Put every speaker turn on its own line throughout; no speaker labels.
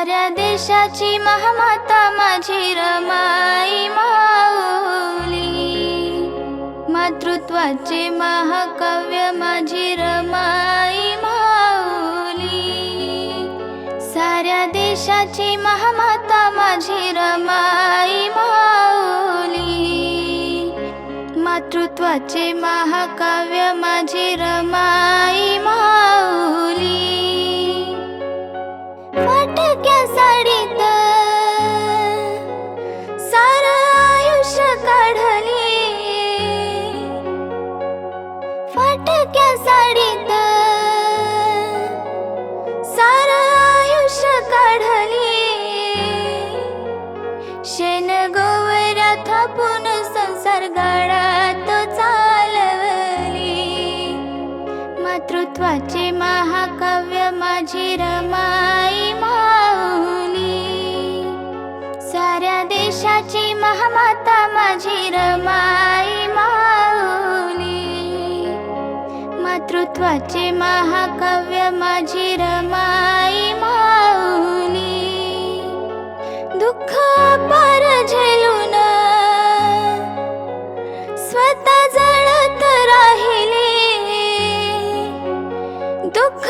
साऱ्या देशाची महामाता माझी रमाई माऊली, मातृत्वाचे महाकाव्य माझी रमाई माऊली। साऱ्या देशाची महामाता माझी रमाई माऊली, मातृत्वाचे महाकाव्य माझी रमाई माऊली। फाटक्या साडीत सारं आयुष्य काढली, फाटक्या साडीत सारं आयुष्य काढली। शेण गोवऱ्या थापून संसार गाडात चालवली, मातृत्वाचे महाकाव्य माझी रमाई माऊली। साऱ्या देशाची महामाता माझी रमाई माऊली, मातृत्वाचे महाकाव्य माझी रमाई माऊली। दुःख पार झेलून स्वतः जळत राहिली, दुःख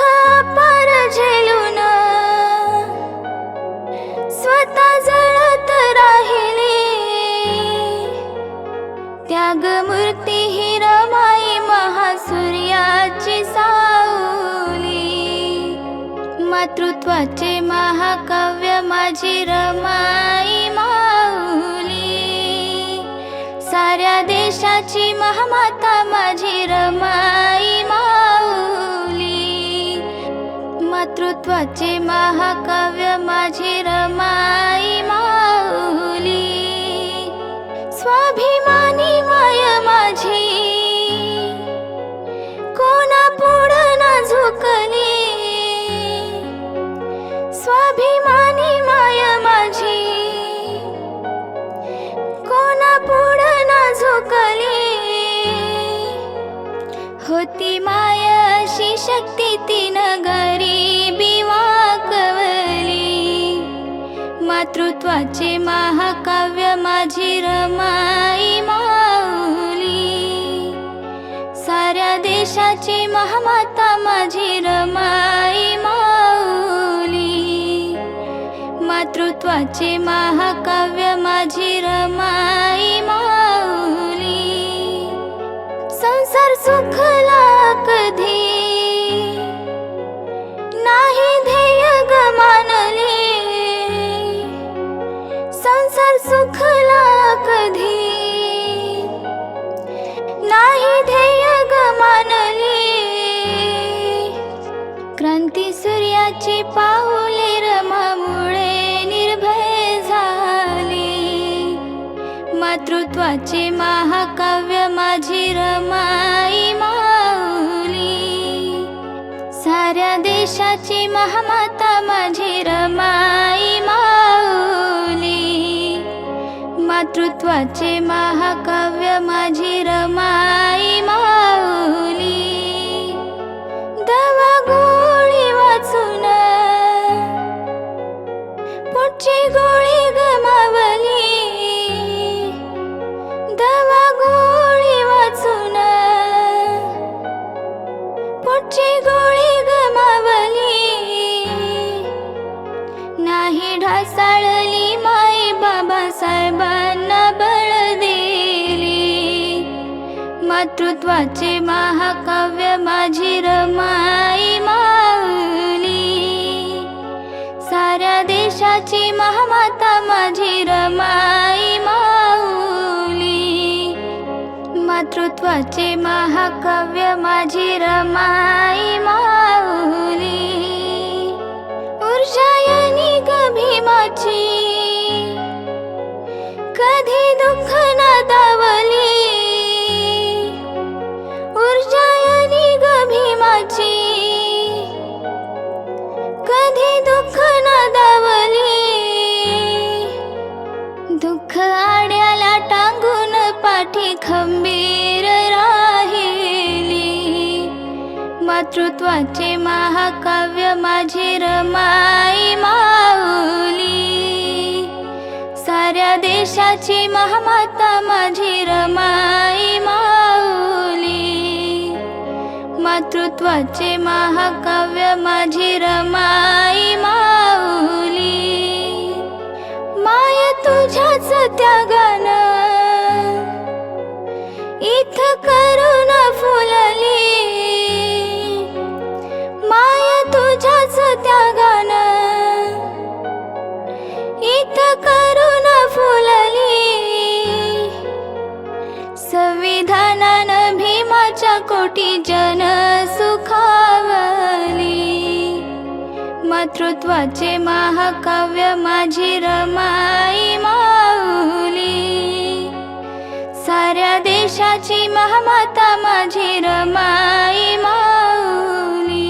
पार झेलून स्वतः जळत राहिली। त्यागमूर्ती ही रमाई महासूर्याची सावली, मातृत्वाचे महाकाव्य माझी रमाई माऊली। साऱ्या देशाची महामाता माझी रमाई माऊली, मातृत्वाचे महाकाव्य माझी रमाई माऊली। स्वाभिमानी माय माझी कोणापुढं न झुकली, स्वाभिमानी माय माझी कोणापुढं न झुकली। होती माय अशी शक्ती तिनं गरिबी वाकवली, मातृत्वाचे महाकाव्य माझी रमाई माऊली। साऱ्या देशाची महामाता माझी रमाई माऊली, मातृत्वाचे महाकाव्य माझी रमाई माऊली। संसार सुखला कधी नाही ध्येय गमानली, संसार सुखला कधी नाही ध्येय गमानली। क्रांती सूर्याची पाऊले रमामुळे निर्भय झाली, मातृत्वाचे महाकाव्य माझी रमाई माऊली। साऱ्या देशाची महामाता माझी रमाई माऊली, मातृत्वाचे महाकाव्य माझी रमाई माऊली। दवा गोळी वाचून पोटची गोळी गमावली, दवा गोळी वाचून पोटची गोळी गमावली। नाही ढासळली माई बाबासाहेबांना बळ दिली, मातृत्वाचे महाकाव्य माझी रमाई माऊली। साऱ्या देशाची महामाता माझी रमाई माऊली, मातृत्वाचे महाकाव्य माझी रमाई माऊली। ऊर्जायनी भीमाची कधी दुःख न दावली, ऊर्जायनी भीमाची कधी दुःख न दावली। दुःख आड्याला टांगून पाठी खंबीर राहिली, मातृत्वाचे महाकाव्य माझी रमाई माऊली, साऱ्या देशाची महामाता माझी रमाई माऊली, मातृत्वाचे महाकाव्य माझी रमाई माऊली, माय तुझ्याच त्यागानं इथ करुण फुलली, माय तुझ्याच त्यागानं इथ करुण फुलली, संविधानानं भीमाच्या कोटी जन सुखावली, मातृत्वाचे महाकाव्य माझी रमाई माऊली, साऱ्या देशाची महामाता माझी रमाई माऊली,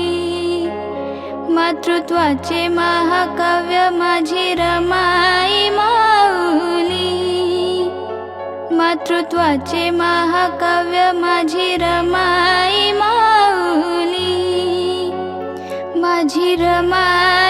मातृत्वाचे महाकाव्य माझी रमाई माऊली, मातृत्वाचे महाकाव्य माझी रमाई माऊली, माझी रमाई